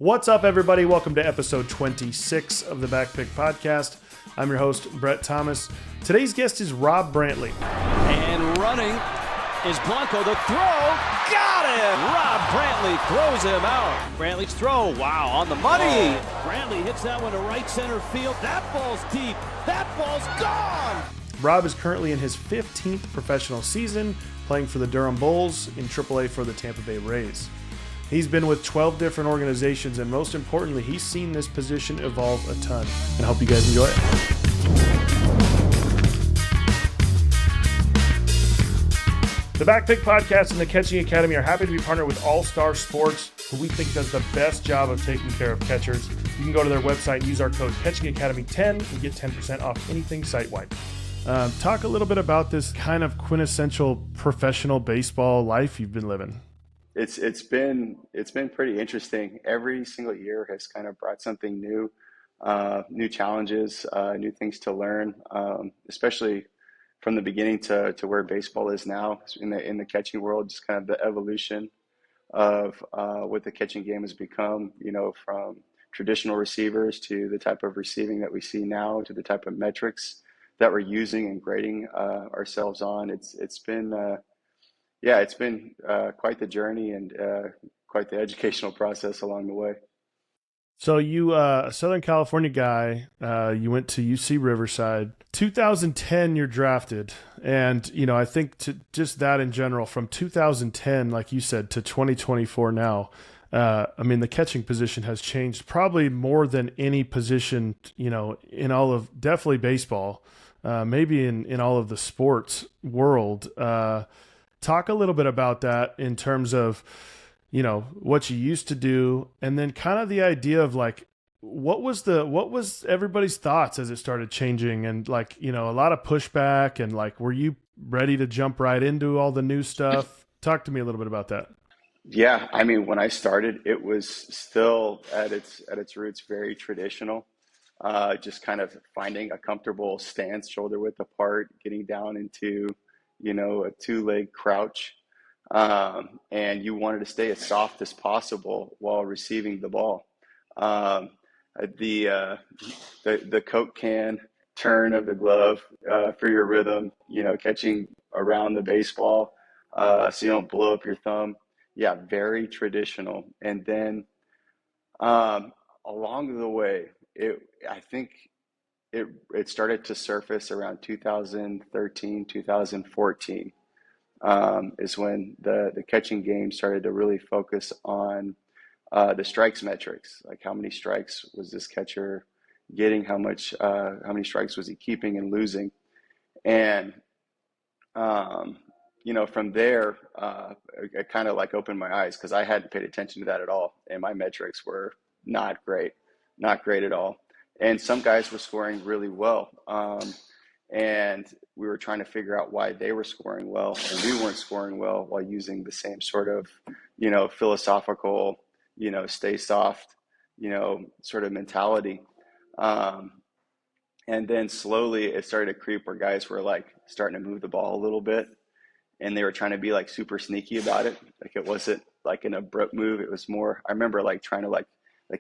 What's up, everybody? Welcome to episode 26 of the Backpck Podcast. I'm your host, Brett Thomas. Today's guest is Rob Brantly. And running is Blanco. The throw. Got him! Rob Brantly throws him out. Brantly's throw. Wow, on the money. Brantly hits that one to right center field. That ball's deep. That ball's gone. Rob is currently in his 15th professional season, playing for the Durham Bulls in AAA for the Tampa Bay Rays. He's been with 12 different organizations, and most importantly, he's seen this position evolve a ton. And I hope you guys enjoy it. The Backpck Podcast and the Catching Academy are happy to be partnered with All Star Sports, who we think does the best job of taking care of catchers. You can go to their website and use our code CatchingAcademy10 and get 10% off anything site-wide. Talk a little bit about this kind of quintessential professional baseball life you've been living. It's been pretty interesting. Every single year has kind of brought something new, new challenges, new things to learn, especially from the beginning to where baseball is now in the catching world. Just kind of the evolution of what the catching game has become. You know, from traditional receivers to the type of receiving that we see now, to the type of metrics that we're using and grading ourselves on. It's been quite the journey and quite the educational process along the way. So you, a Southern California guy, you went to UC Riverside. 2010, you're drafted. And, you know, I think to just that in general, from 2010, like you said, to 2024 now, I mean, the catching position has changed probably more than any position, you know, in all of, definitely baseball, maybe in all of the sports world. Talk a little bit about that in terms of, you know, what you used to do, and then kind of the idea of like, what was everybody's thoughts as it started changing, and like, you know, a lot of pushback, and like, were you ready to jump right into all the new stuff? Talk to me a little bit about that. Yeah, I mean, when I started, it was still at its roots very traditional. Just kind of finding a comfortable stance, shoulder width apart, getting down into, you know, a two-leg crouch, and you wanted to stay as soft as possible while receiving the ball. The Coke can turn of the glove for your rhythm, you know, catching around the baseball so you don't blow up your thumb. Yeah, very traditional. And then along the way, I think it started to surface around 2013, 2014 is when the catching game started to really focus on the strikes metrics, like how many strikes was this catcher getting, how many strikes was he keeping and losing. And, you know, from there, it kind of like opened my eyes, because I hadn't paid attention to that at all. And my metrics were not great at all. And some guys were scoring really well. And we were trying to figure out why they were scoring well and we weren't scoring well, while using the same sort of, you know, philosophical, you know, stay soft, you know, sort of mentality. And then slowly it started to creep where guys were like starting to move the ball a little bit, and they were trying to be like super sneaky about it. Like, it wasn't like an abrupt move. It was more, I remember like trying to like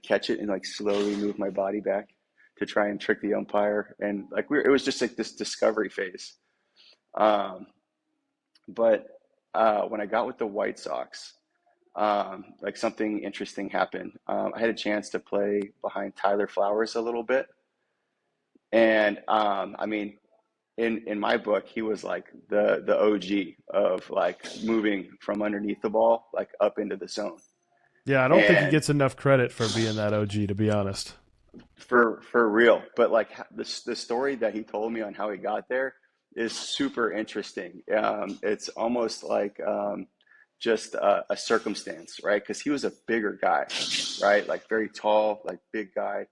catch it and like slowly move my body back to try and trick the umpire. And like, it was just like this discovery phase. But when I got with the White Sox, like something interesting happened. I had a chance to play behind Tyler Flowers a little bit. And I mean, in my book, he was like the OG of like moving from underneath the ball, like up into the zone. Yeah, I don't think he gets enough credit for being that OG, to be honest. For real. But like the story that he told me on how he got there is super interesting. It's almost like just a circumstance, right? Because he was a bigger guy, right? Like very tall, like big guy.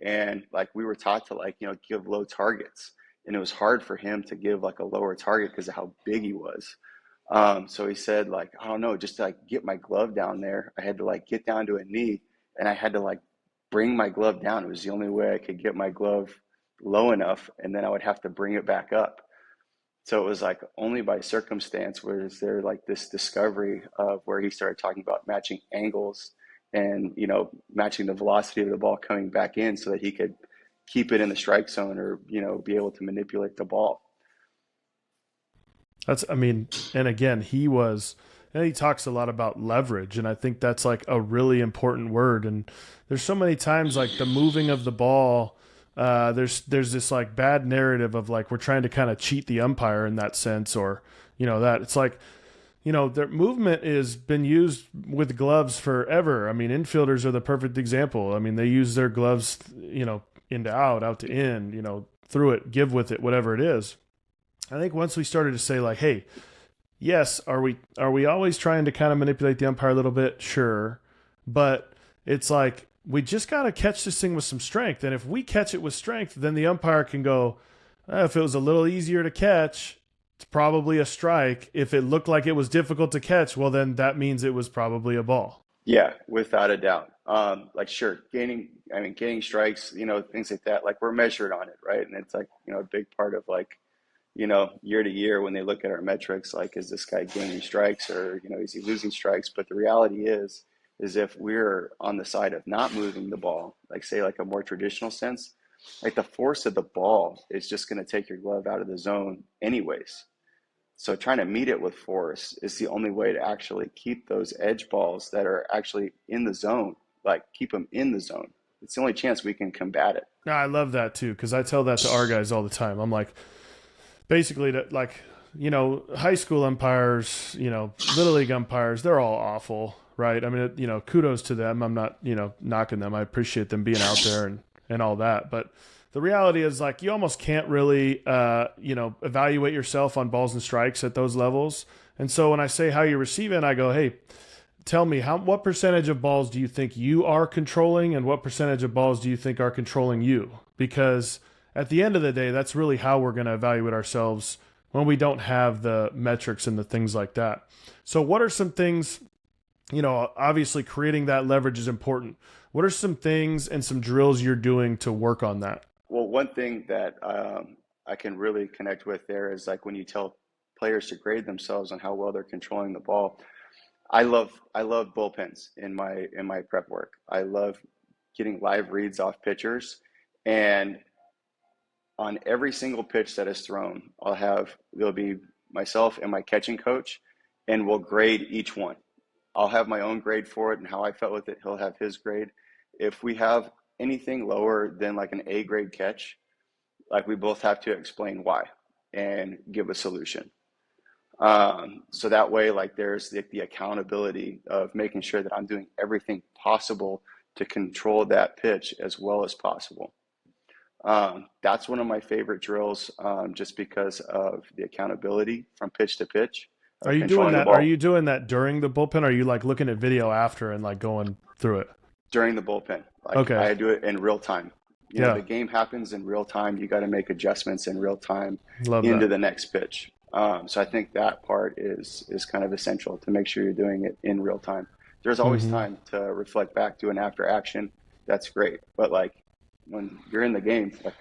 And like we were taught to like, you know, give low targets. And it was hard for him to give like a lower target because of how big he was. So he said like, I don't know, just to like get my glove down there, I had to like get down to a knee, and I had to like bring my glove down. It was the only way I could get my glove low enough, and then I would have to bring it back up. So it was like only by circumstance was there like this discovery of where he started talking about matching angles and, matching the velocity of the ball coming back in so that he could keep it in the strike zone or, be able to manipulate the ball. And again, he talks a lot about leverage, and I think that's like a really important word. And there's so many times like the moving of the ball, there's this like bad narrative of like we're trying to kind of cheat the umpire in that sense, or that it's like, their movement has been used with gloves forever. I mean, infielders are the perfect example. I mean, they use their gloves, in to out to in, through it, give with it, whatever it is. I think once we started to say like, hey, yes, are we always trying to kind of manipulate the umpire a little bit? Sure. But it's like, we just got to catch this thing with some strength. And if we catch it with strength, then the umpire can go, if it was a little easier to catch, it's probably a strike. If it looked like it was difficult to catch, well, then that means it was probably a ball. Yeah, without a doubt. Sure, getting strikes, things like that, like we're measured on it, right? And it's like, a big part of like, year to year when they look at our metrics, like, is this guy gaining strikes or, is he losing strikes? But the reality is if we're on the side of not moving the ball, like say like a more traditional sense, like the force of the ball is just going to take your glove out of the zone anyways. So trying to meet it with force is the only way to actually keep those edge balls that are actually in the zone, like keep them in the zone. It's the only chance we can combat it. No, I love that too, because I tell that to our guys all the time. I'm like, basically, high school umpires, little league umpires, they're all awful, right? I mean, kudos to them. I'm not, knocking them. I appreciate them being out there and all that. But the reality is, like, you almost can't really, evaluate yourself on balls and strikes at those levels. And so when I say how you receive it, I go, hey, tell me what percentage of balls do you think you are controlling, and what percentage of balls do you think are controlling you? Because at the end of the day, that's really how we're going to evaluate ourselves when we don't have the metrics and the things like that. So what are some things, obviously creating that leverage is important. What are some things and some drills you're doing to work on that? Well, one thing that I can really connect with there is like when you tell players to grade themselves on how well they're controlling the ball. I love bullpens in my prep work. I love getting live reads off pitchers, and on every single pitch that is thrown, there'll be myself and my catching coach, and we'll grade each one. I'll have my own grade for it and how I felt with it. He'll have his grade. If we have anything lower than like an A grade catch, like we both have to explain why and give a solution. So that way, like there's the accountability of making sure that I'm doing everything possible to control that pitch as well as possible. That's one of my favorite drills, just because of the accountability from pitch to pitch. Are you doing that? Are you doing that during the bullpen? Or are you like looking at video after and like going through it? During the bullpen. Like, okay. I do it in real time. You know, the game happens in real time. You got to make adjustments in real time into the next pitch. So I think that part is kind of essential to make sure you're doing it in real time. There's always time to reflect back, do an after action. That's great. But like when you're in the game, like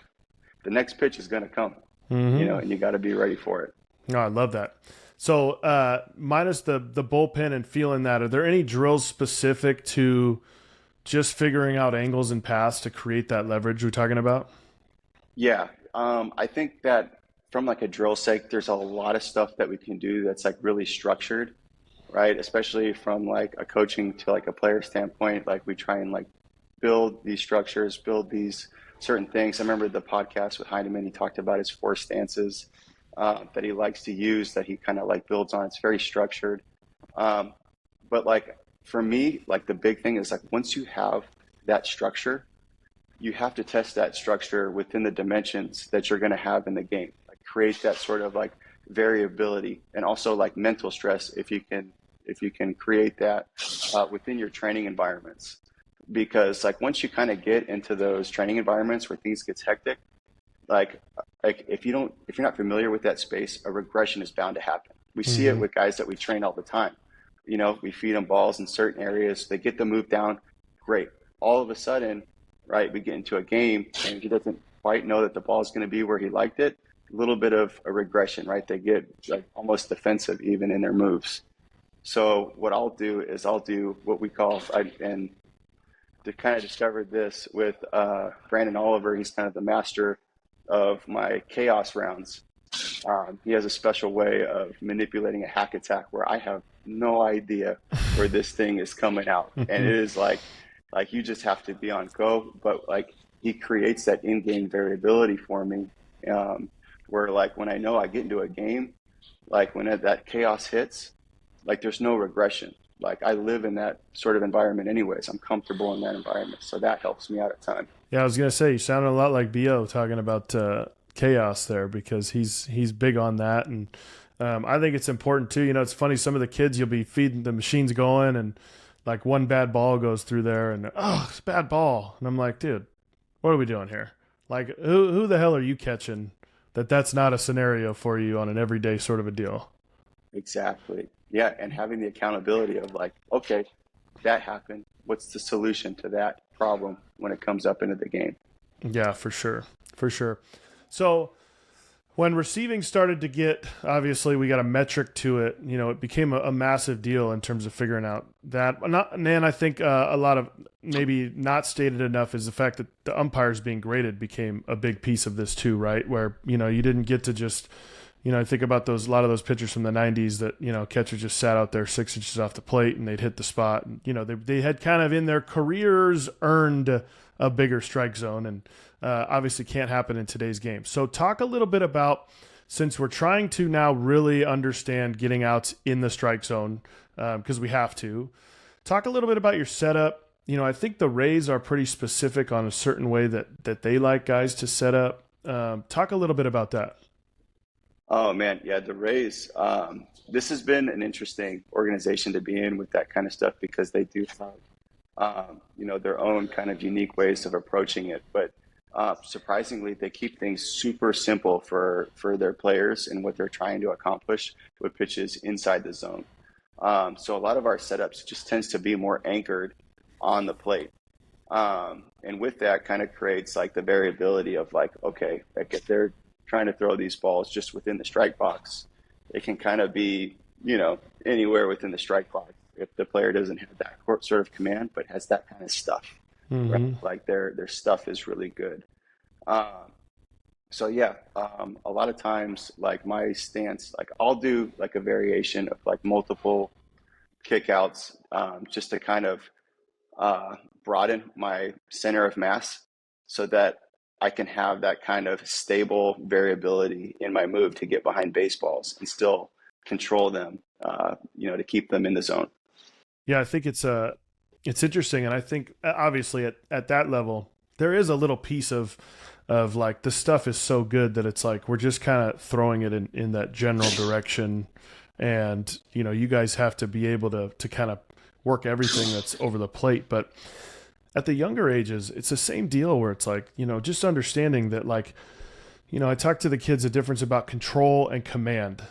the next pitch is going to come, and you got to be ready for it. No, I love that. So minus the bullpen and feeling that, are there any drills specific to just figuring out angles and paths to create that leverage we're talking about? Yeah. I think that from like a drill sake, there's a lot of stuff that we can do that's like really structured, right? Especially from like a coaching to like a player standpoint. Like we try and like build these structures, build these certain things. I remember the podcast with Heineman, he talked about his 4 stances that he likes to use, that he kind of like builds on. It's very structured. But like for me, like the big thing is like once you have that structure, you have to test that structure within the dimensions that you're going to have in the game. Like create that sort of like variability, and also like mental stress if you can create that within your training environments. Because like once you kind of get into those training environments where things gets hectic, like if you're not familiar with that space, a regression is bound to happen. We see it with guys that we train all the time. You know, we feed them balls in certain areas, they get the move down, great. All of a sudden, right, we get into a game and he doesn't quite know that the ball is going to be where he liked it. A little bit of a regression, right? They get like almost defensive even in their moves. So what I'll do is I'll do what we call, and kind of discovered this with Brandon Oliver. He's kind of the master of my chaos rounds. He has a special way of manipulating a hack attack where I have no idea where this thing is coming out. And it is like you just have to be on go, but like he creates that in-game variability for me, where like when I know I get into a game, like when that chaos hits, like there's no regression. Like I live in that sort of environment anyways. I'm comfortable in that environment. So that helps me out a ton. Yeah, I was going to say, you sounded a lot like B.O. talking about chaos there, because he's big on that. And I think it's important too. You know, it's funny, some of the kids, you'll be feeding the machines going and like one bad ball goes through there and, oh, it's a bad ball. And I'm like, dude, what are we doing here? Like, who the hell are you catching that's not a scenario for you on an everyday sort of a deal? Exactly. Yeah, and having the accountability of like, okay, that happened. What's the solution to that problem when it comes up into the game? Yeah, for sure. For sure. So when receiving started to get, obviously we got a metric to it, you know, it became a massive deal in terms of figuring out that. And I think a lot of maybe not stated enough is the fact that the umpires being graded became a big piece of this too, right? Where, you know, you didn't get to just, you know, I think about a lot of those pitchers from the 90s that, you know, catchers just sat out there 6 inches off the plate and they'd hit the spot. And, you know, they had kind of in their careers earned a bigger strike zone, and obviously can't happen in today's game. So talk a little bit about, since we're trying to now really understand getting outs in the strike zone, because we have to, talk a little bit about your setup. You know, I think the Rays are pretty specific on a certain way that they like guys to set up. Talk a little bit about that. Oh man, yeah, the Rays. This has been an interesting organization to be in with that kind of stuff, because they do have, you know, their own kind of unique ways of approaching it. But surprisingly, they keep things super simple for their players and what they're trying to accomplish with pitches inside the zone. So a lot of our setups just tends to be more anchored on the plate. And with that kind of creates like the variability of like, okay, like if they're trying to throw these balls just within the strike box, it can kind of be, you know, anywhere within the strike box if the player doesn't have that sort of command, but has that kind of stuff. Mm-hmm. Right? Like their stuff is really good. So yeah, a lot of times, like my stance, like I'll do like a variation of like multiple kickouts, just to kind of broaden my center of mass, so that I can have that kind of stable variability in my move to get behind baseballs and still control them, you know, to keep them in the zone. Yeah, I think it's interesting. And I think obviously at that level, there is a little piece of like the stuff is so good that it's like we're just kind of throwing it in that general direction. And, you know, you guys have to be able to kind of work everything that's over the plate. But at the younger ages, it's the same deal where it's like, you know, just understanding that, like, you know, I talk to the kids the difference about control and command.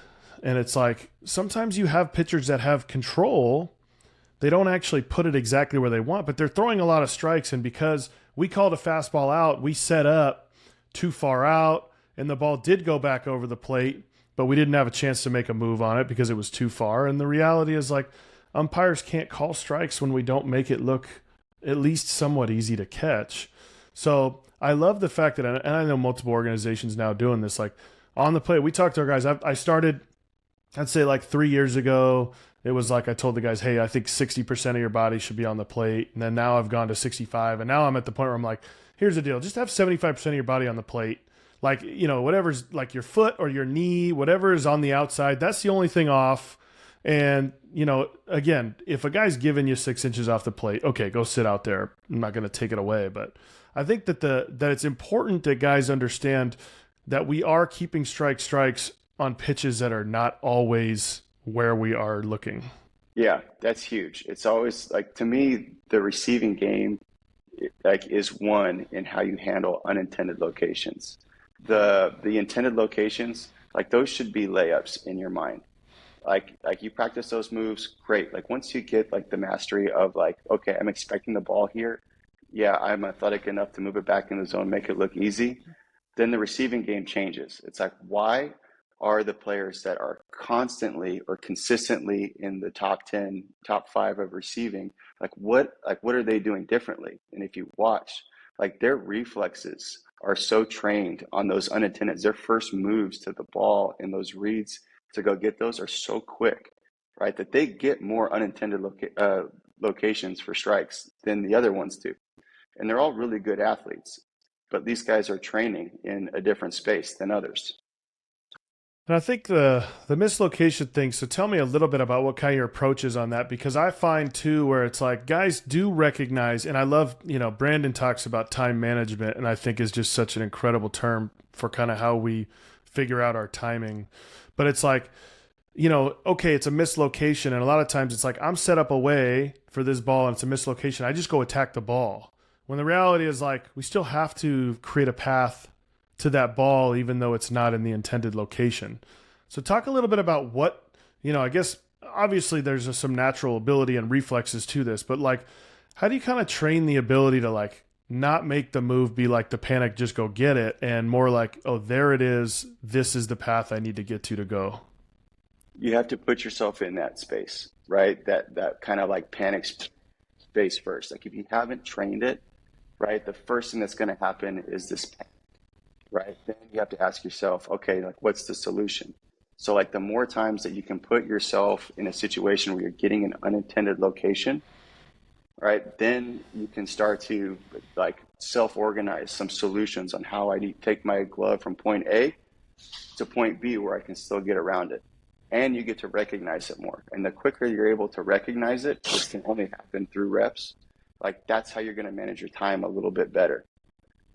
And it's like sometimes you have pitchers that have control. They don't actually put it exactly where they want, but they're throwing a lot of strikes. And because we called a fastball out, we set up too far out and the ball did go back over the plate, but we didn't have a chance to make a move on it because it was too far. And the reality is, like, umpires can't call strikes when we don't make it look at least somewhat easy to catch. So I love the fact that, and I know multiple organizations now doing this, like on the plate, we talked to our guys. I started, I'd say like 3 years ago, it was like I told the guys, hey, I think 60% of your body should be on the plate. And then now I've gone to 65. And now I'm at the point where I'm like, here's the deal. Just have 75% of your body on the plate. Like, you know, whatever's like your foot or your knee, whatever is on the outside, that's the only thing off. And, you know, again, if a guy's giving you 6 inches off the plate, okay, go sit out there. I'm not going to take it away. But I think that that it's important that guys understand that we are keeping strikes on pitches that are not always where we are looking. Yeah, that's huge. It's always like, to me, the receiving game like is one in how you handle unintended locations. The intended locations, like those should be layups in your mind. Like you practice those moves, great. Like once you get like the mastery of like, okay, I'm expecting the ball here. Yeah, I'm athletic enough to move it back in the zone, make it look easy. Then the receiving game changes. It's like, why are the players that are constantly or consistently in the top 10, top 5 of receiving. What are they doing differently? And if you watch, like their reflexes are so trained on those unintended, their first moves to the ball and those reads to go get those are so quick, right? That they get more unintended locations for strikes than the other ones do. And they're all really good athletes, but these guys are training in a different space than others. And I think the mislocation thing, so tell me a little bit about what kind of your approach is on that, because I find too where it's like guys do recognize, and I love, Brandon talks about time management, and I think is just such an incredible term for kind of how we figure out our timing. But it's like, okay, it's a mislocation, and a lot of times it's like I'm set up away for this ball and it's a mislocation. I just go attack the ball. When the reality is like we still have to create a path to that ball, even though it's not in the intended location. So talk a little bit about what, I guess obviously there's some natural ability and reflexes to this, but like, how do you kind of train the ability to like not make the move be like the panic, just go get it, and more like, oh, there it is. This is the path I need to get to go. You have to put yourself in that space, right? That kind of like panic space first. Like if you haven't trained it, right, the first thing that's going to happen is this panic. Right? Then you have to ask yourself, okay, like what's the solution? So like the more times that you can put yourself in a situation where you're getting an unintended location, right, then you can start to like self-organize some solutions on how I need to take my glove from point A to point B where I can still get around it. And you get to recognize it more. And the quicker you're able to recognize it, which can only happen through reps, like that's how you're going to manage your time a little bit better.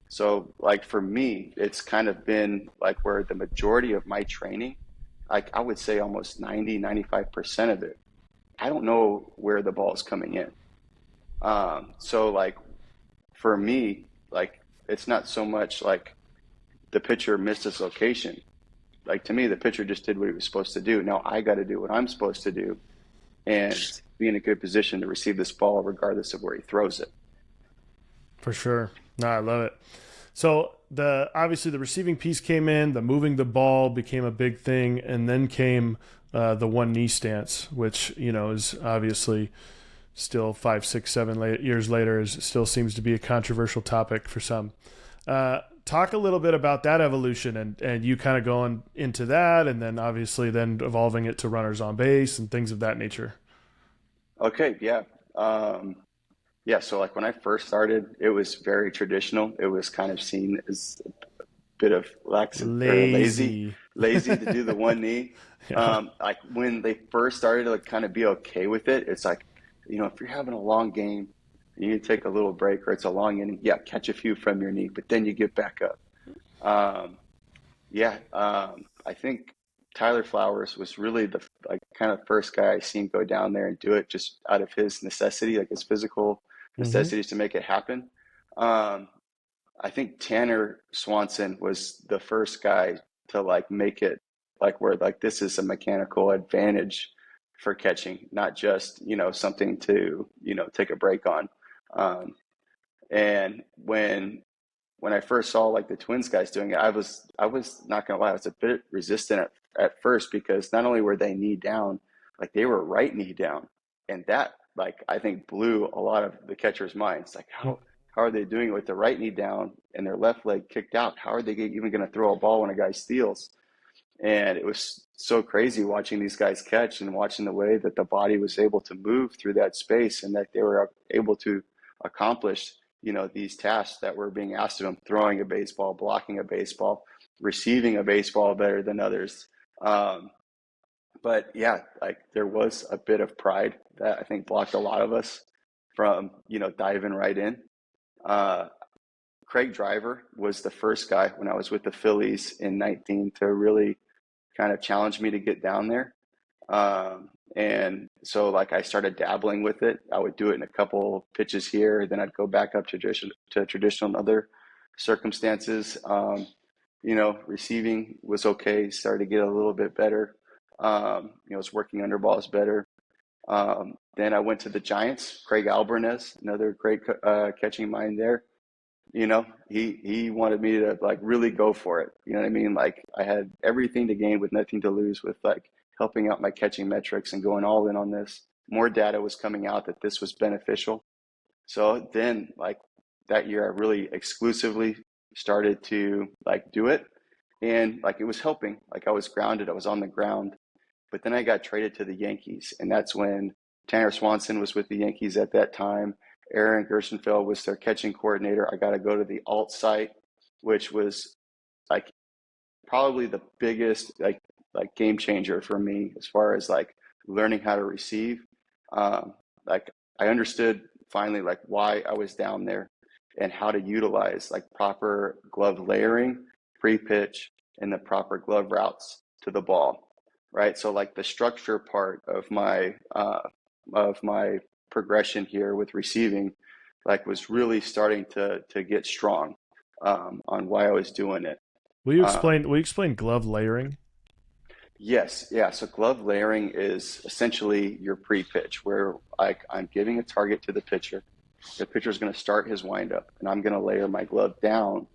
So like for me, it's kind of been like where the majority of my training, like I would say almost 95% of it, I don't know where the ball is coming in. So like for me, like it's not so much like the pitcher missed his location. Like to me, the pitcher just did what he was supposed to do. Now I got to do what I'm supposed to do and be in a good position to receive this ball regardless of where he throws it. For sure. No, I love it. So obviously the receiving piece came in, the moving the ball became a big thing, and then came the one knee stance, which is obviously still 5, 6, 7 years later still seems to be a controversial topic for some. Talk a little bit about that evolution and you kind of going into that, and then obviously then evolving it to runners on base and things of that nature. Okay, yeah. Yeah, so like when I first started, it was very traditional. It was kind of seen as a bit of lazy to do the one knee. Yeah. Like when they first started to like kind of be okay with it, it's like, if you're having a long game, you need to take a little break or it's a long inning, yeah, catch a few from your knee, but then you get back up. I think Tyler Flowers was really the like kind of first guy I seen go down there and do it just out of his necessity, like his physical necessities to make it happen. I think Tanner Swanson was the first guy to like make it like where like this is a mechanical advantage for catching, not just, something to, take a break on. And when I first saw like the Twins guys doing it, I was not gonna lie, I was a bit resistant at first because not only were they knee down, like they were right knee down, and that like I think blew a lot of the catchers' minds. Like how are they doing it with the right knee down and their left leg kicked out? How are they even going to throw a ball when a guy steals? And it was so crazy watching these guys catch and watching the way that the body was able to move through that space and that they were able to accomplish, these tasks that were being asked of them, throwing a baseball, blocking a baseball, receiving a baseball better than others. But yeah, like there was a bit of pride that I think blocked a lot of us from, diving right in. Craig Driver was the first guy when I was with the Phillies in 19 to really kind of challenge me to get down there. And so like I started dabbling with it. I would do it in a couple pitches here, then I'd go back up to traditional in other circumstances. Receiving was okay, started to get a little bit better. I was working under balls better. Then I went to the Giants, Craig Albarnez, another great catching mind there. You know, he wanted me to like really go for it. You know what I mean? Like I had everything to gain with nothing to lose with like helping out my catching metrics and going all in on this. More data was coming out that this was beneficial. So then like that year I really exclusively started to like do it, and like it was helping. Like I was grounded, I was on the ground. But then I got traded to the Yankees, and that's when Tanner Swanson was with the Yankees at that time. Aaron Gershenfeld was their catching coordinator. I got to go to the alt site, which was like probably the biggest like game changer for me as far as like learning how to receive. Like I understood finally like why I was down there and how to utilize like proper glove layering, pre-pitch, and the proper glove routes to the ball, right? So like the structure part of my progression here with receiving, like was really starting to get strong on why I was doing it. Will you explain glove layering? Yes, yeah. So glove layering is essentially your pre-pitch, where I'm giving a target to the pitcher. The pitcher is going to start his windup, and I'm going to layer my glove down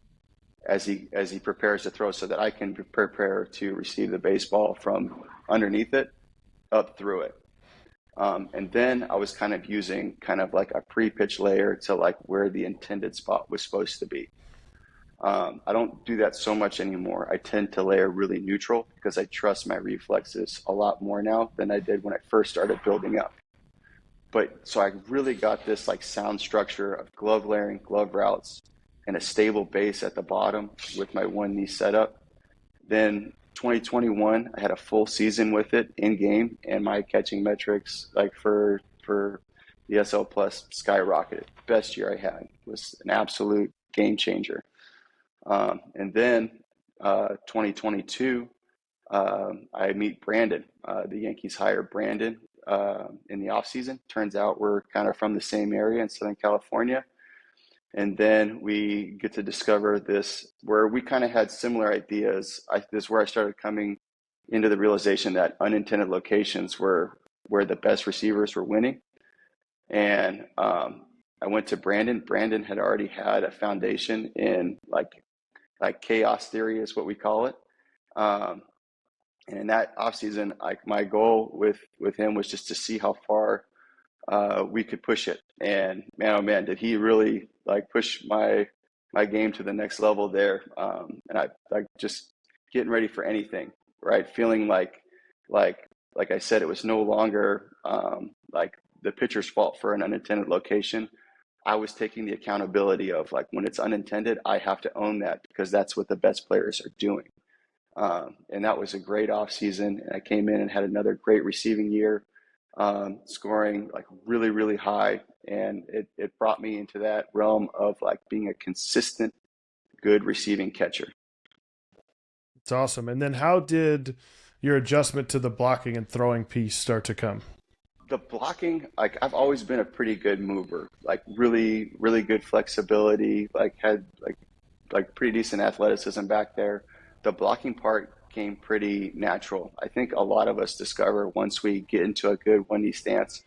as he prepares to throw, so that I can prepare to receive the baseball from underneath it up through it. And then I was kind of using kind of like a pre-pitch layer to like where the intended spot was supposed to be. I don't do that so much anymore. I tend to layer really neutral because I trust my reflexes a lot more now than I did when I first started building up. But so I really got this like sound structure of glove layering, glove routes, and a stable base at the bottom with my one knee setup. Then 2021, I had a full season with it in game, and my catching metrics like for the SL Plus skyrocketed. Best year I had. It was an absolute game changer. And then 2022, I meet Brandon. The Yankees hire Brandon in the offseason. Turns out we're kind of from the same area in Southern California. And then we get to discover this, where we kind of had similar ideas. This is where I started coming into the realization that unintended locations were where the best receivers were winning. And I went to Brandon. Brandon had already had a foundation in like chaos theory is what we call it. And in that offseason, like my goal with him was just to see how far we could push it. And man, oh man, did he really like push my game to the next level there. And I like just getting ready for anything, right? Feeling like I said, it was no longer like the pitcher's fault for an unintended location. I was taking the accountability of like when it's unintended, I have to own that because that's what the best players are doing. And that was a great off season. And I came in and had another great receiving year, scoring like really, really high. And it brought me into that realm of like being a consistent, good receiving catcher. It's awesome. And then how did your adjustment to the blocking and throwing piece start to come? The blocking, like I've always been a pretty good mover, like really, really good flexibility, like had like pretty decent athleticism back there. The blocking part came pretty natural. I think a lot of us discover once we get into a good one knee stance,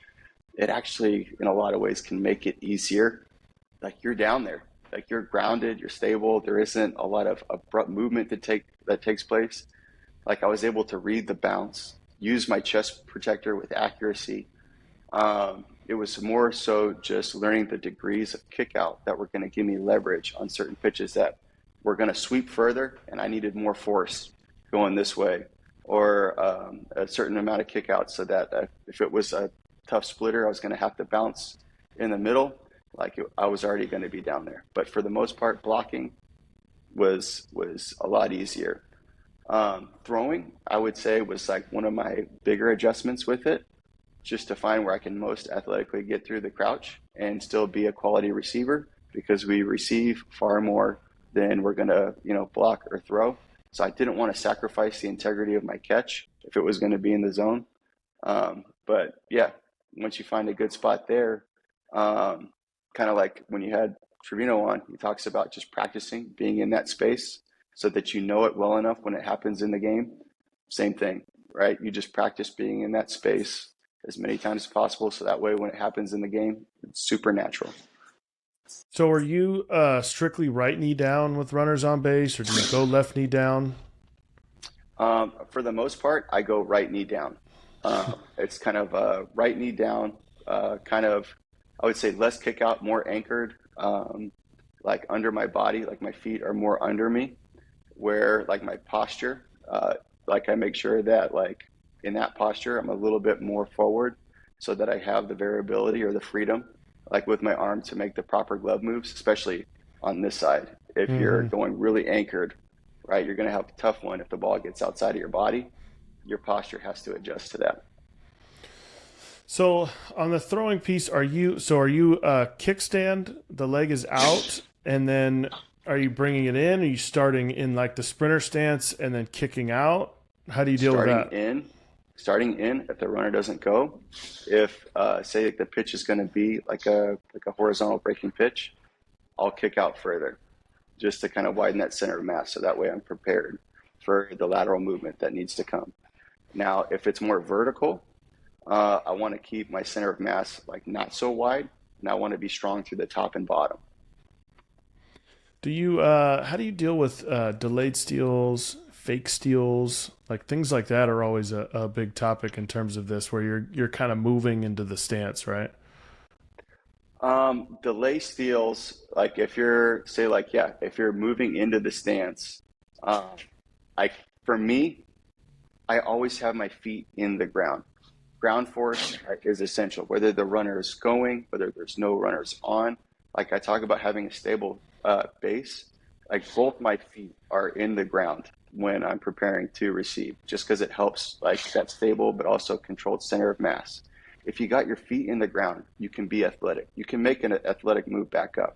it actually in a lot of ways can make it easier. Like you're down there, like you're grounded, you're stable. There isn't a lot of abrupt movement that takes place. Like I was able to read the bounce, use my chest protector with accuracy. It was more so just learning the degrees of kick out that were going to give me leverage on certain pitches that were going to sweep further, and I needed more force going this way, or a certain amount of kick out so that if it was a tough splitter, I was going to have to bounce in the middle. I was already going to be down there. But for the most part, blocking was a lot easier. Throwing, I would say, was like one of my bigger adjustments with it, just to find where I can most athletically get through the crouch and still be a quality receiver, because we receive far more than we're going to, block or throw. So I didn't want to sacrifice the integrity of my catch if it was going to be in the zone. But yeah, once you find a good spot there, kind of like when you had Trevino on, he talks about just practicing being in that space so that you know it well enough when it happens in the game. Same thing, right? You just practice being in that space as many times as possible, so that way when it happens in the game, it's super natural. So are you strictly right knee down with runners on base, or do you go left knee down? For the most part, I go right knee down. It's kind of right knee down, kind of, I would say less kick out, more anchored, like under my body, like my feet are more under me, where like my posture, like I make sure that like in that posture, I'm a little bit more forward so that I have the variability or the freedom, like with my arm to make the proper glove moves, especially on this side. If you're Mm-hmm. going really anchored, right, you're going to have a tough one if the ball gets outside of your body. Your posture has to adjust to that. So on the throwing piece, are you kickstand? The leg is out, and then are you bringing it in? Are you starting in like the sprinter stance and then kicking out? How do you deal with Starting that? in, starting in, if the runner doesn't go, if say like the pitch is going to be like a horizontal breaking pitch, I'll kick out further just to kind of widen that center of mass so that way I'm prepared for the lateral movement that needs to come. Now, if it's more vertical, I want to keep my center of mass like not so wide, and I want to be strong through the top and bottom. Do you how do you deal with delayed steals, fake steals, like things like that are always a big topic in terms of this, where you're kind of moving into the stance, right? Delay steals, like if you're say like yeah, if you're moving into the stance, um, I for me, I always have my feet in the ground. Ground force is essential, whether the runner is going, whether there's no runners on. Like I talk about having a stable base, like both my feet are in the ground when I'm preparing to receive, just because it helps like that stable but also controlled center of mass. If you got your feet in the ground, you can be athletic. You can make an athletic move back up.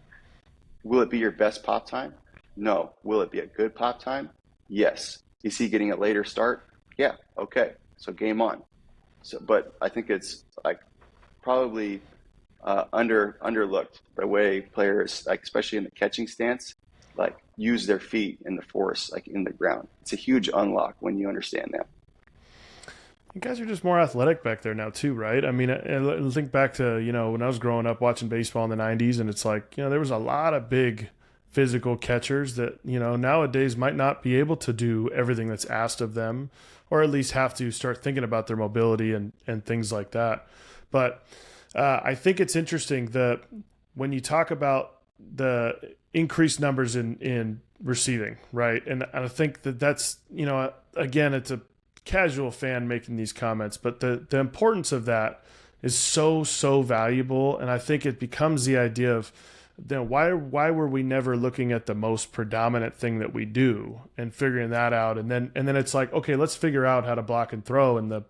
Will it be your best pop time? No. Will it be a good pop time? Yes. Is he getting a later start? Yeah. Okay. So game on. So, but I think it's like probably underlooked the way players, like especially in the catching stance, like use their feet in the force, like in the ground. It's a huge unlock when you understand that. You guys are just more athletic back there now too, right? I mean, I think back to, when I was growing up watching baseball in the 90s, and it's like, there was a lot of big physical catchers that, nowadays might not be able to do everything that's asked of them, or at least have to start thinking about their mobility and things like that. But I think it's interesting that when you talk about the increased numbers in receiving, right? And I think that's, again, it's a casual fan making these comments, but the importance of that is so valuable. And I think it becomes the idea of then why were we never looking at the most predominant thing that we do and figuring that out, and then it's like, okay, let's figure out how to block and throw, and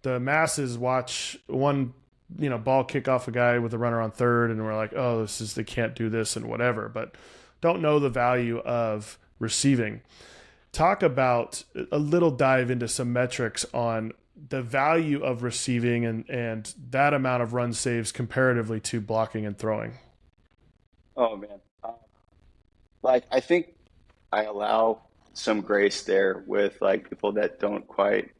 the masses watch one ball kick off a guy with a runner on third, and we're like, oh, they can't do this and whatever, but don't know the value of receiving. Talk about a little dive into some metrics on the value of receiving and that amount of run saves comparatively to blocking and throwing. Oh man, like I think I allow some grace there with like people that don't quite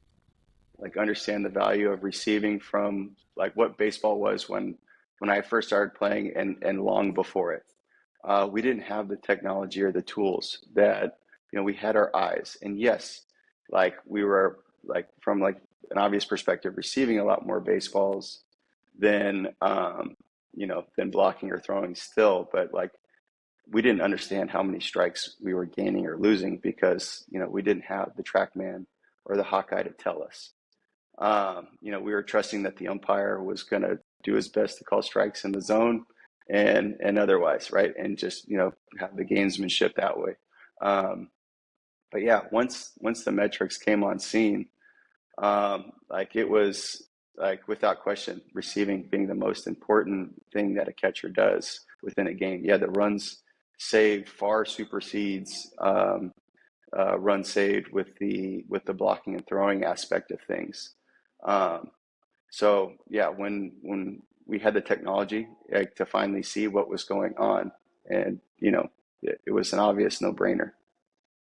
like understand the value of receiving from like what baseball was when I first started playing and long before it. We didn't have the technology or the tools that we had our eyes, and yes, like we were like from like an obvious perspective receiving a lot more baseballs than than blocking or throwing still, but like we didn't understand how many strikes we were gaining or losing because we didn't have the TrackMan or the Hawkeye to tell us. We were trusting that the umpire was going to do his best to call strikes in the zone and otherwise, right? And just have the gamesmanship that way. But yeah, once the metrics came on scene, like it was like without question, receiving being the most important thing that a catcher does within a game. Yeah, the runs saved far supersedes runs saved with the blocking and throwing aspect of things. So yeah, when we had the technology like, to finally see what was going on, and it was an obvious no-brainer.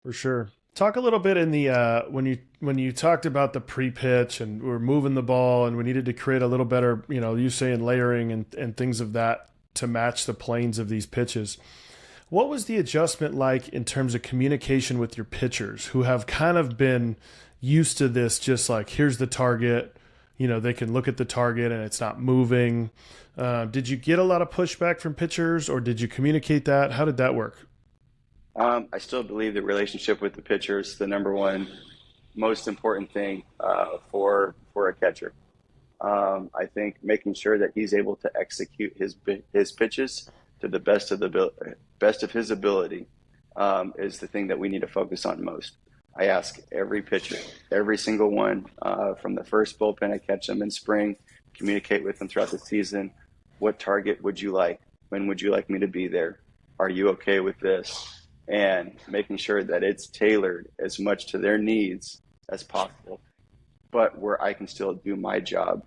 For sure. Talk a little bit in the when you talked about the pre-pitch and we were moving the ball and we needed to create a little better, you saying layering and things of that to match the planes of these pitches. What was the adjustment like in terms of communication with your pitchers who have kind of been used to this, just like, here's the target, they can look at the target and it's not moving. Did you get a lot of pushback from pitchers, or did you communicate that? How did that work? I still believe the relationship with the pitcher is the number one most important thing for a catcher. I think making sure that he's able to execute his pitches to the best of his ability is the thing that we need to focus on most. I ask every pitcher, every single one, from the first bullpen I catch them in spring, communicate with them throughout the season. What target would you like? When would you like me to be there? Are you okay with this? And making sure that it's tailored as much to their needs as possible, but where I can still do my job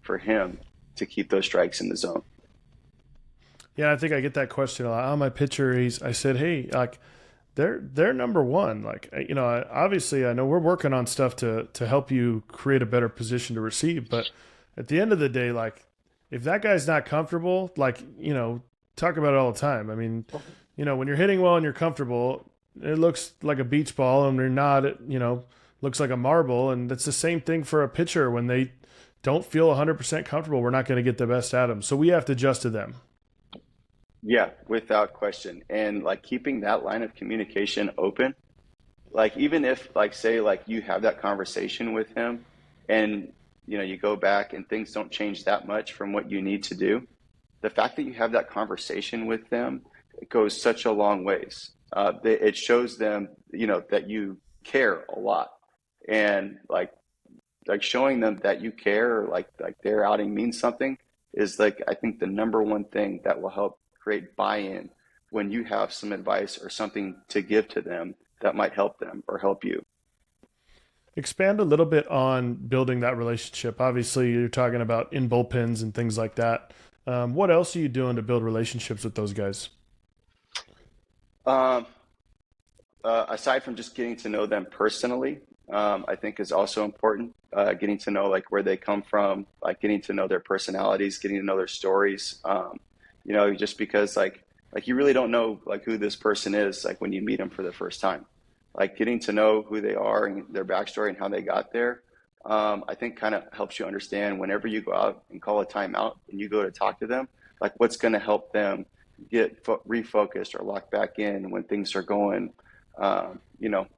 for him to keep those strikes in the zone. Yeah, I think I get that question a lot. On my pitcher, I said, hey, like, they're number one. Like, obviously I know we're working on stuff to help you create a better position to receive, but at the end of the day, like, if that guy's not comfortable, like, talk about it all the time. I mean, when you're hitting well and you're comfortable, it looks like a beach ball, and when you're not, it, looks like a marble. And it's the same thing for a pitcher. When they don't feel 100% comfortable, we're not going to get the best out of them. So we have to adjust to them. Yeah, without question. And like keeping that line of communication open, like even if like, say, like you have that conversation with him and, you go back and things don't change that much from what you need to do, the fact that you have that conversation with them, it goes such a long ways. It shows them, that you care a lot, and like showing them that you care, or like their outing means something, is like, I think the number one thing that will help create buy-in when you have some advice or something to give to them that might help them or help you. Expand a little bit on building that relationship. Obviously, you're talking about in bullpens and things like that. What else are you doing to build relationships with those guys? Aside from just getting to know them personally, I think is also important. Getting to know like where they come from, like getting to know their personalities, getting to know their stories. Just because like you really don't know like who this person is, like when you meet them for the first time. Like getting to know who they are and their backstory and how they got there, I think kind of helps you understand whenever you go out and call a timeout and you go to talk to them, like what's going to help them get refocused or locked back in when things are going, a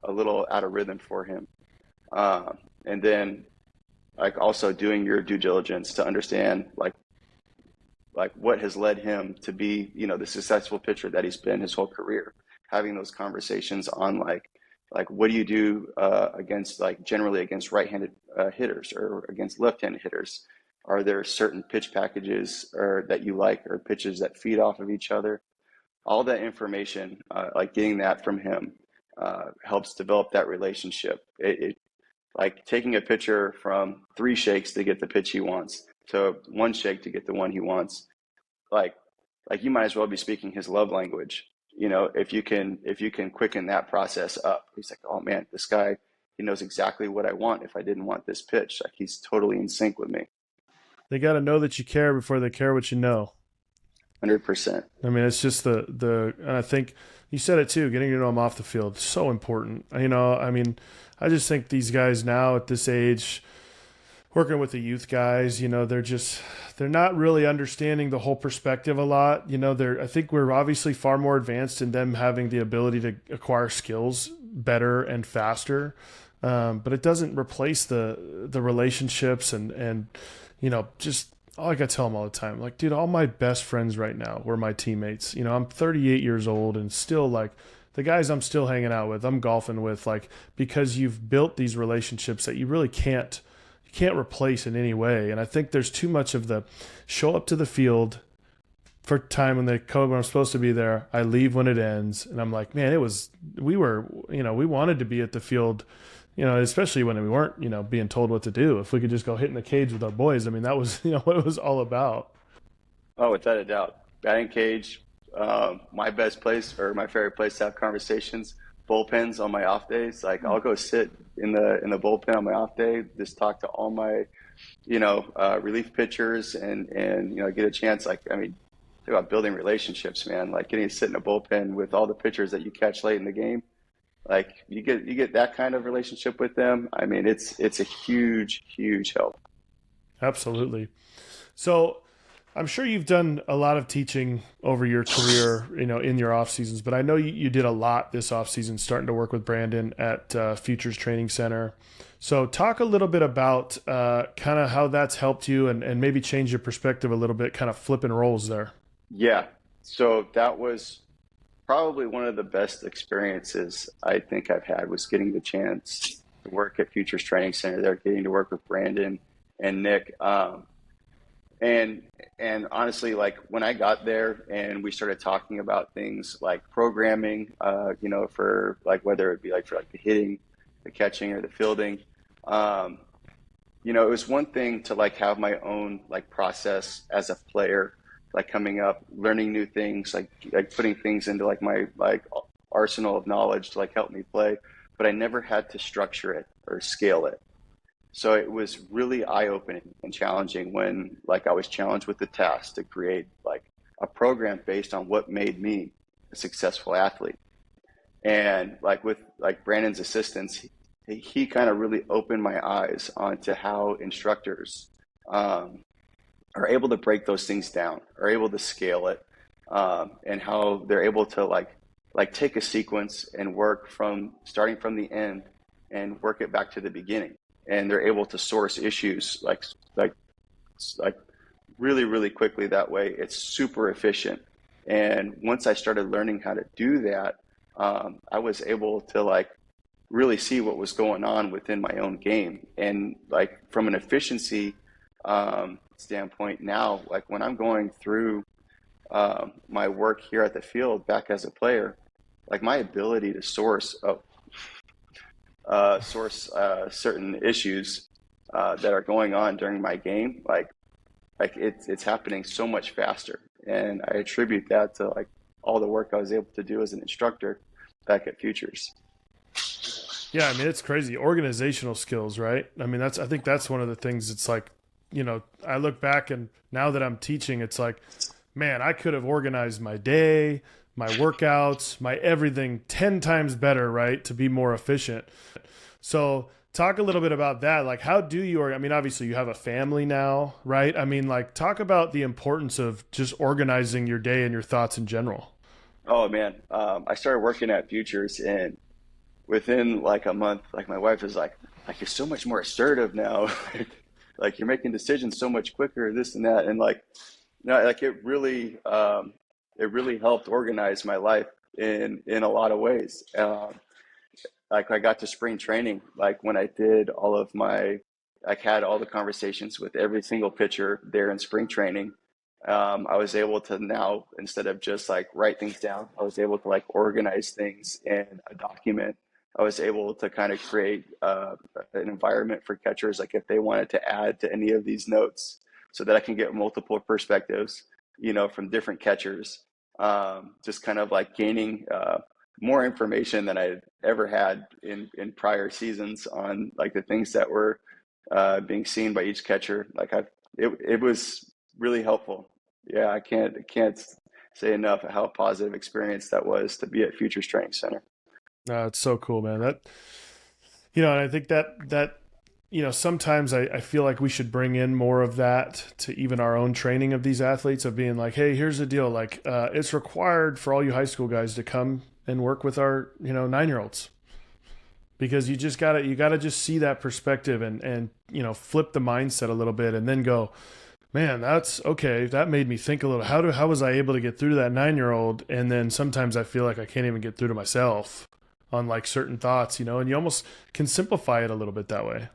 little out of rhythm for him. And then like also doing your due diligence to understand like what has led him to be, the successful pitcher that he's been his whole career. Having those conversations on like what do you do generally against right-handed hitters or against left-handed hitters? Are there certain pitch packages or that you like, or pitches that feed off of each other? All that information, like getting that from him, helps develop that relationship. It like taking a pitcher from 3 shakes to get the pitch he wants to 1 shake to get the one he wants. Like you might as well be speaking his love language. If you can quicken that process up, he's like, oh man, this guy, he knows exactly what I want. If I didn't want this pitch, like he's totally in sync with me. They got to know that you care before they care what you know. 100%. I mean, it's just and I think you said it too, getting to know them off the field is so important. I just think these guys now at this age, working with the youth guys, they're not really understanding the whole perspective a lot. I think we're obviously far more advanced in them having the ability to acquire skills better and faster. But it doesn't replace the relationships and just all I got to tell them all the time, like, dude, all my best friends right now were my teammates. I'm 38 years old and still like the guys I'm still hanging out with, I'm golfing with, like, because you've built these relationships that you really can't replace in any way. And I think there's too much of the show up to the field for time when I'm supposed to be there. I leave when it ends. And I'm like, man, we wanted to be at the field, especially when we weren't, being told what to do. If we could just go hit in the cage with our boys, I mean, that was, what it was all about. Oh, without a doubt. Batting cage, my best place or my favorite place to have conversations, bullpens on my off days. Like I'll go sit in the bullpen on my off day, just talk to all my, relief pitchers and get a chance. Like, I mean, about building relationships, man. Like getting to sit in a bullpen with all the pitchers that you catch late in the game. Like you get that kind of relationship with them. I mean, it's a huge, huge help. Absolutely. So I'm sure you've done a lot of teaching over your career, in your off seasons, but I know you did a lot this off season, starting to work with Brandon at Futures Training Center. So talk a little bit about kind of how that's helped you and maybe change your perspective a little bit, kind of flipping roles there. Yeah. So that was probably one of the best experiences I think I've had, was getting the chance to work at Futures Training Center there, getting to work with Brandon and Nick. And honestly, like when I got there and we started talking about things like programming, for like whether it be like for like the hitting, the catching, or the fielding, it was one thing to like have my own like process as a player, like coming up, learning new things, like putting things into like my like arsenal of knowledge to like help me play, but I never had to structure it or scale it. So it was really eye-opening and challenging when like I was challenged with the task to create like a program based on what made me a successful athlete. And like with like Brandon's assistance, he kind of really opened my eyes onto how instructors are able to break those things down, are able to scale it, and how they're able to like take a sequence and work from starting from the end and work it back to the beginning. And they're able to source issues like really, really quickly that way. It's super efficient. And once I started learning how to do that, I was able to like really see what was going on within my own game. And like from an efficiency standpoint now, like when I'm going through my work here at the field back as a player, like my ability to source certain issues that are going on during my game, like it's happening so much faster. And I attribute that to like all the work I was able to do as an instructor back at Futures. Yeah, I mean, it's crazy. Organizational skills, right? I mean, I think that's one of the things. It's like, I look back and now that I'm teaching, it's like, man, I could have organized my day, my workouts, my everything 10 times better, right? To be more efficient. So talk a little bit about that. Like, how do you, I mean, obviously you have a family now, right? I mean, like talk about the importance of just organizing your day and your thoughts in general. Oh man. I started working at Futures, and within like a month, like my wife is like you're so much more assertive now. Like you're making decisions so much quicker, this and that. And like, like it really helped organize my life in a lot of ways. Like I got to spring training, like when I did had all the conversations with every single pitcher there in spring training. I was able to now, instead of just like write things down, I was able to like organize things in a document. I was able to kind of create an environment for catchers, like if they wanted to add to any of these notes, so that I can get multiple perspectives, from different catchers. Just kind of like gaining more information than I ever had in prior seasons on like the things that were being seen by each catcher. Like it was really helpful. Yeah, I can't say enough how positive experience that was to be at Futures Training Center. It's so cool, man. That, and I think that sometimes I feel like we should bring in more of that to even our own training of these athletes, of being like, hey, here's the deal. Like, it's required for all you high school guys to come and work with our, 9-year-olds, because you gotta just see that perspective and flip the mindset a little bit, and then go, man, that's okay. That made me think a little. How was I able to get through to that 9-year-old? And then sometimes I feel like I can't even get through to myself on like certain thoughts, and you almost can simplify it a little bit that way.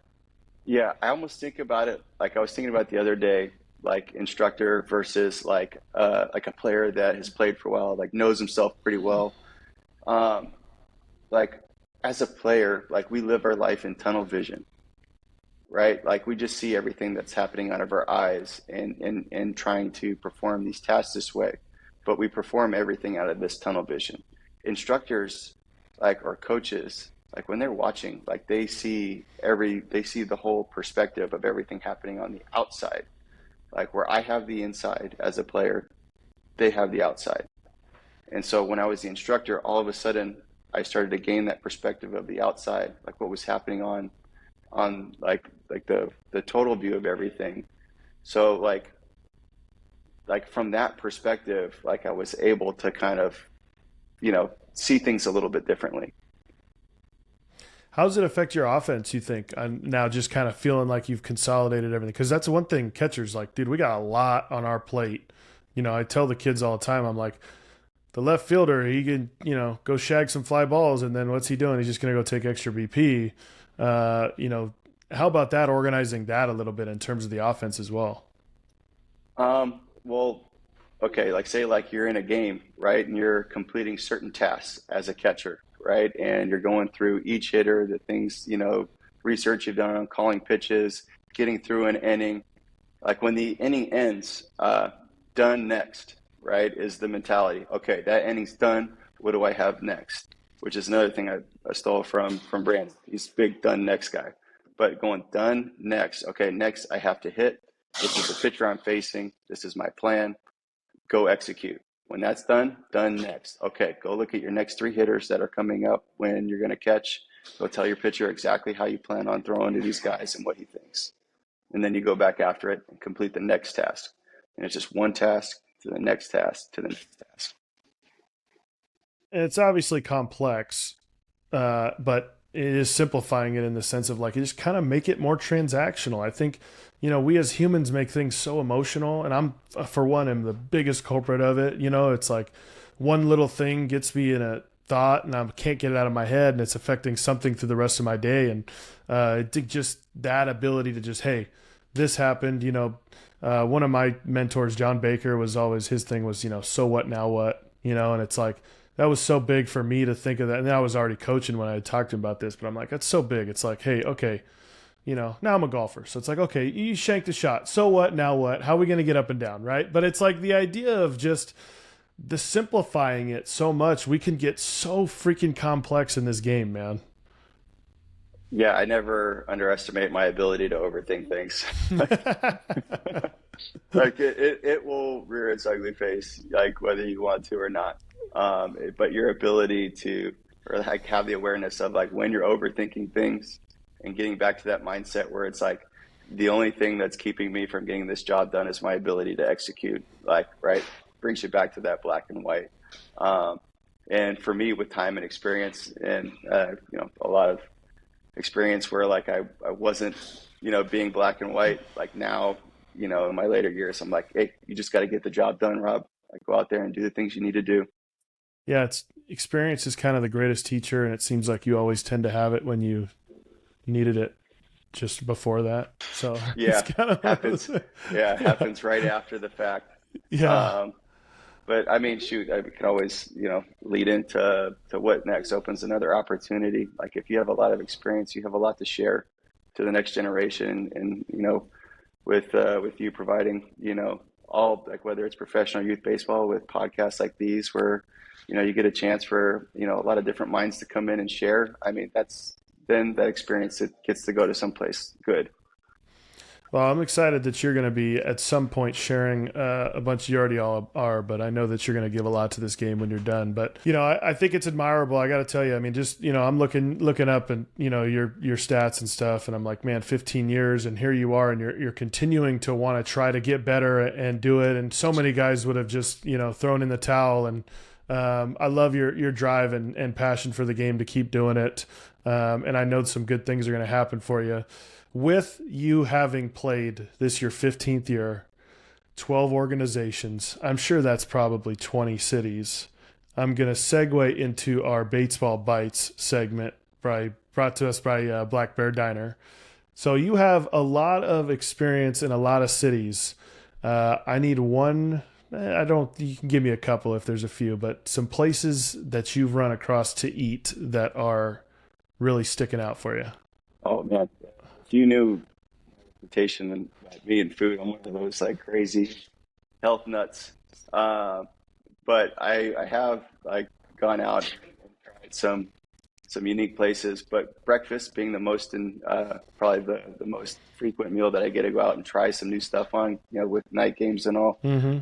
Yeah, I almost think about it like I was thinking about the other day, like instructor versus like a player that has played for a while, like knows himself pretty well. Like as a player, like we live our life in tunnel vision, right? Like we just see everything that's happening out of our eyes and trying to perform these tasks this way, but we perform everything out of this tunnel vision. Instructors, or coaches, like when they're watching, like they see the whole perspective of everything happening on the outside, like where I have the inside as a player they have the outside. And so when I was the instructor, all of a sudden I started to gain that perspective of the outside, like what was happening on like the total view of everything. So like from that perspective, like I was able to kind of, see things a little bit differently. How does it affect your offense, you think, now just kind of feeling like you've consolidated everything? Because that's one thing catchers like, dude, we got a lot on our plate. I tell the kids all the time, I'm like, the left fielder, he can, go shag some fly balls, and then what's he doing? He's just going to go take extra BP. How about that, organizing that a little bit in terms of the offense as well? Well, okay, like say like you're in a game, right? And you're completing certain tasks as a catcher, right? And you're going through each hitter, the things, research you've done on calling pitches, getting through an inning. Like when the inning ends, done next, right, is the mentality. Okay, that inning's done. What do I have next? Which is another thing I stole from Brandon. He's a big done next guy. But going done next. Okay, next I have to hit. This is the pitcher I'm facing. This is my plan. Go execute. When that's done next. Okay, go look at your next 3 hitters that are coming up when you're going to catch. Go tell your pitcher exactly how you plan on throwing to these guys and what he thinks. And then you go back after it and complete the next task. And it's just one task to the next task to the next task. And it's obviously complex, but it is simplifying it in the sense of like, you just kind of make it more transactional. I think, we as humans make things so emotional, and I'm, for one, am the biggest culprit of it. It's like one little thing gets me in a thought and I can't get it out of my head, and it's affecting something through the rest of my day. And I think just that ability to just, hey, this happened, one of my mentors, John Baker, was always, his thing was, so what, now what, and it's like, that was so big for me to think of that. And I was already coaching when I had talked to him about this, but I'm like, that's so big. It's like, hey, okay, now I'm a golfer. So it's like, okay, you shanked a shot. So what, now what? How are we going to get up and down, right? But it's like the idea of just the simplifying it so much, we can get so freaking complex in this game, man. Yeah, I never underestimate my ability to overthink things. Like it will rear its ugly face, like whether you want to or not. But your ability to, or like have the awareness of like when you're overthinking things and getting back to that mindset where it's like the only thing that's keeping me from getting this job done is my ability to execute, like, right, brings you back to that black and white. And for me, with time and experience and a lot of experience where like I wasn't being black and white, like now in my later years I'm like, hey, you just got to get the job done, Rob. Like, go out there and do the things you need to do. Yeah, experience is kind of the greatest teacher, and it seems like you always tend to have it when you needed it just before that. So yeah, it's kind of happens. Yeah, it happens right after the fact. Yeah. But I mean, shoot, I can always, lead into what next opens another opportunity. Like if you have a lot of experience, you have a lot to share to the next generation, and with you providing, all, like whether it's professional youth baseball with podcasts like these, where you get a chance for a lot of different minds to come in and share. I mean, then that experience, it gets to go to someplace good. Well, I'm excited that you're going to be at some point sharing a bunch. You already all are, but I know that you're going to give a lot to this game when you're done. But I think it's admirable. I got to tell you, I mean, just I'm looking up and your stats and stuff, and I'm like, man, 15 years, and here you are, and you're continuing to want to try to get better and do it. And so many guys would have just thrown in the towel. And I love your drive and passion for the game to keep doing it. And I know some good things are going to happen for you. With you having played this your 15th year, 12 organizations, I'm sure that's probably 20 cities. I'm going to segue into our Batesball Bites segment brought to us by Black Bear Diner. So you have a lot of experience in a lot of cities. I need one. You can give me a couple if there's a few, but some places that you've run across to eat that are really sticking out for you. Oh, man. If you knew reputation and me and food, I'm one of those like crazy health nuts. But I have like gone out and tried some unique places, but breakfast being the most probably the most frequent meal that I get to go out and try some new stuff on, with night games and all. Mm-hmm.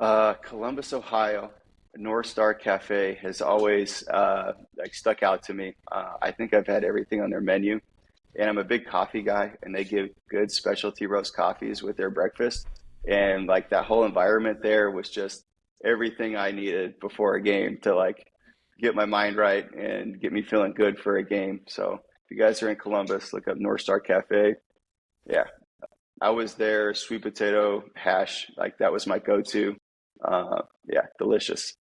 Columbus, Ohio, North Star Cafe has always like stuck out to me. I think I've had everything on their menu, and I'm a big coffee guy, and they give good specialty roast coffees with their breakfast. And like that whole environment there was just everything I needed before a game to like get my mind right and get me feeling good for a game. So if you guys are in Columbus, look up North Star Cafe. Yeah, I was there, sweet potato hash, like that was my go-to. Yeah, delicious.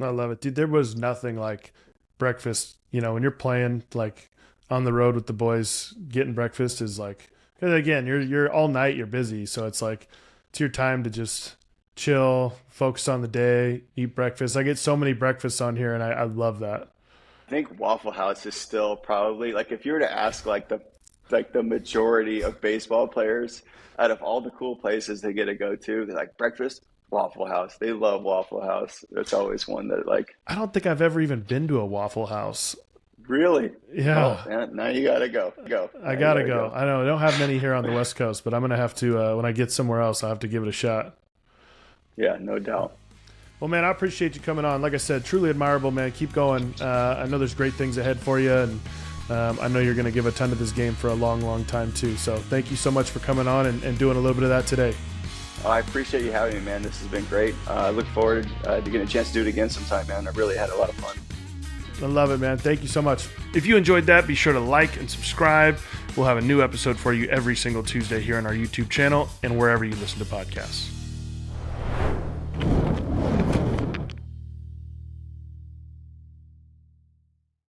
I love it, dude. There was nothing like breakfast. When you're playing like on the road with the boys, getting breakfast is like, 'cause again, you're all night, you're busy, so it's like it's your time to just chill, focus on the day, eat breakfast. I get so many breakfasts on here, and I love that. I think Waffle House is still probably like if you were to ask like the majority of baseball players out of all the cool places they get to go to, they're like breakfast, Waffle House. They love Waffle House. It's always one that like I don't think I've ever even been to a Waffle House. really. Yeah. Oh, man, now you gotta go. I gotta go. I know I don't have many here on the West Coast, but I'm gonna have to when I get somewhere else, I'll have to give it a shot. Yeah, no doubt. Well, man, I appreciate you coming on. Like I said, truly admirable, man. Keep going. I know there's great things ahead for you, and I know you're going to give a ton to this game for a long, long time, too. So thank you so much for coming on and doing a little bit of that today. Oh, I appreciate you having me, man. This has been great. I look forward to getting a chance to do it again sometime, man. I really had a lot of fun. I love it, man. Thank you so much. If you enjoyed that, be sure to like and subscribe. We'll have a new episode for you every single Tuesday here on our YouTube channel and wherever you listen to podcasts.